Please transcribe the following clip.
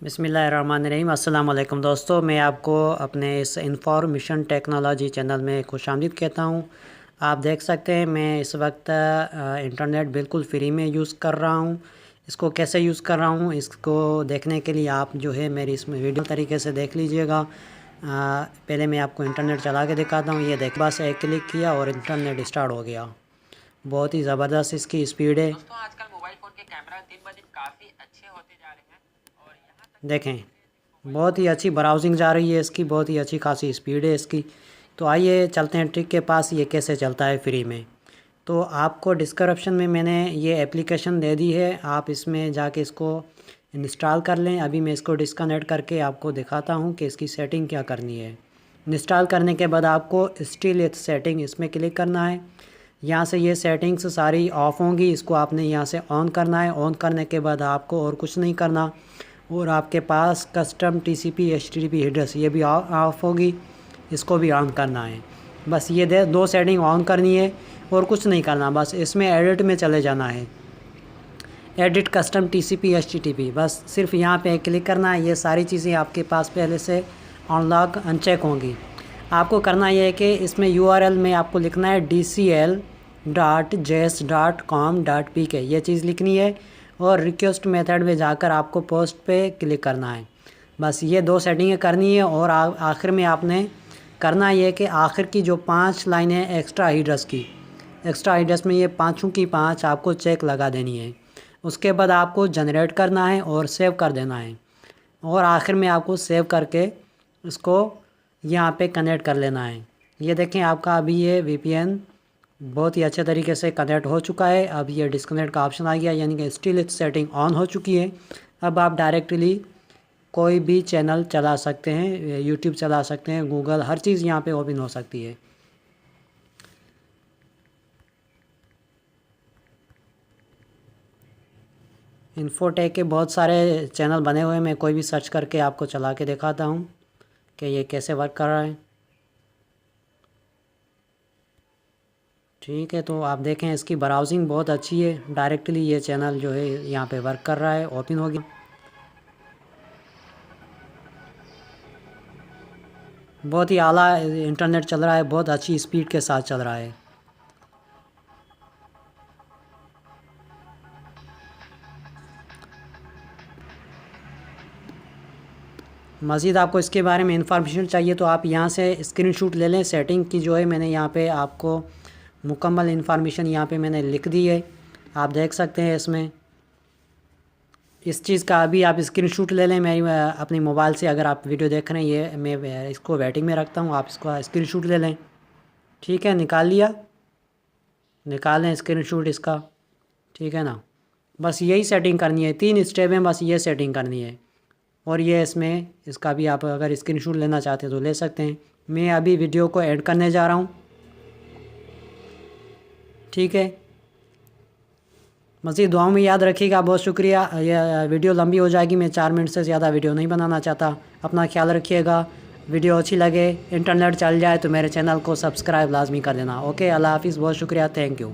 बिस्मिल्लाहिर्रहमानिर्रहीम। अस्सलाम वालेकुम दोस्तों, मैं आपको अपने इस इंफॉर्मेशन टेक्नोलॉजी चैनल में खुशामदीद कहता हूँ। आप देख सकते हैं मैं इस वक्त इंटरनेट बिल्कुल फ्री में यूज़ कर रहा हूँ। इसको कैसे यूज़ कर रहा हूँ इसको देखने के लिए आप जो है मेरी इसमें वीडियो तरीके से देख लीजिएगा। पहले मैं आपको इंटरनेट चला के दिखाता हूँ। ये देख, बस एक क्लिक किया और इंटरनेट स्टार्ट हो गया। बहुत ही ज़बरदस्त इसकी स्पीड है। दोस्तों आजकल मोबाइल फ़ोन के कैमरा दिन ब दिन काफ़ी अच्छे होते जा रहे हैं और यहाँ तक देखें, बहुत ही अच्छी ब्राउजिंग जा रही है इसकी, बहुत ही अच्छी खासी स्पीड है इसकी। तो आइए चलते हैं ट्रिक के पास, ये कैसे चलता है फ्री में। तो आपको डिस्क्रिप्शन में मैंने ये एप्लीकेशन दे दी है, आप इसमें जाके इसको इंस्टॉल कर लें। अभी मैं इसको डिस्कनेक्ट करके आपको दिखाता हूँ कि इसकी सेटिंग क्या करनी है। इंस्टॉल करने के बाद आपको स्टिल विथ सेटिंग इसमें क्लिक करना है। यहाँ से ये सेटिंग्स सारी ऑफ़ होंगी, इसको आपने यहाँ से ऑन करना है। ऑन करने के बाद आपको और कुछ नहीं करना, और आपके पास कस्टम TCP HTTP एड्रेस ये भी ऑफ होगी, इसको भी ऑन करना है। बस ये दो सेटिंग ऑन करनी है और कुछ नहीं करना। बस इसमें एडिट में चले जाना है, एडिट कस्टम TCP HTTP, बस सिर्फ यहाँ पे क्लिक करना है। ये सारी चीज़ें आपके पास पहले से अनलॉक अनचेक होंगी। आपको करना यह है कि इसमें URL में आपको लिखना है dcl.jes.com.pk, ये चीज़ लिखनी है और रिक्वेस्ट मेथड में जाकर आपको पोस्ट पे क्लिक करना है। बस ये दो सेटिंगें करनी है। और आखिर में आपने करना ये कि आखिर की जो 5 लाइनें हैं एक्स्ट्रा एड्रेस की, एक्स्ट्रा एड्रेस में ये पाँचों की 5 आपको चेक लगा देनी है। उसके बाद आपको जनरेट करना है और सेव कर देना है। और आखिर में आपको सेव करके इसको यहाँ पे कनेक्ट कर लेना है। ये देखें आपका अभी ये VPN बहुत ही अच्छे तरीके से कनेक्ट हो चुका है। अब ये डिस्कनेक्ट का ऑप्शन आ गया, यानी कि स्टिल सेटिंग ऑन हो चुकी है। अब आप डायरेक्टली कोई भी चैनल चला सकते हैं, YouTube चला सकते हैं, गूगल, हर चीज़ यहाँ पे ओपन हो सकती है। इन्फोटेक के बहुत सारे चैनल बने हुए हैं, मैं कोई भी सर्च करके आपको चला के दिखाता हूँ कि ये कैसे वर्क कर रहा है। ठीक है, तो आप देखें इसकी ब्राउजिंग बहुत अच्छी है। डायरेक्टली ये चैनल जो है यहाँ पे वर्क कर रहा है, ओपन हो गया। बहुत ही आला इंटरनेट चल रहा है, बहुत अच्छी स्पीड के साथ चल रहा है। मज़ीद आपको इसके बारे में इंफॉर्मेशन चाहिए तो आप यहाँ से स्क्रीनशॉट ले लें। सेटिंग की जो है मैंने यहाँ पे आपको मुकम्मल इंफॉर्मेशन यहाँ पे मैंने लिख दी है, आप देख सकते हैं इसमें। इस चीज़ का अभी आप स्क्रीनशॉट ले लें मेरी अपनी मोबाइल से। अगर आप वीडियो देख रहे हैं, ये मैं इसको वेटिंग में रखता हूँ, आप इसको स्क्रीनशॉट ले लें। ठीक है, निकाल लिया, निकाल लें स्क्रीनशॉट इसका। ठीक है ना, बस यही सेटिंग करनी है, 3 स्टेप में बस ये सेटिंग करनी है। और ये इसमें इसका भी आप अगर स्क्रीनशॉट लेना चाहते हैं तो ले सकते हैं। मैं अभी वीडियो को ऐड करने जा रहा हूँ। ठीक है, मज़ीद दुआओं में याद रखिएगा। बहुत शुक्रिया। यह वीडियो लंबी हो जाएगी, मैं 4 मिनट से ज़्यादा वीडियो नहीं बनाना चाहता। अपना ख्याल रखिएगा। वीडियो अच्छी लगे, इंटरनेट चल जाए तो मेरे चैनल को सब्सक्राइब लाजमी कर देना। ओके, अल्लाह हाफिज़, बहुत शुक्रिया, थैंक यू।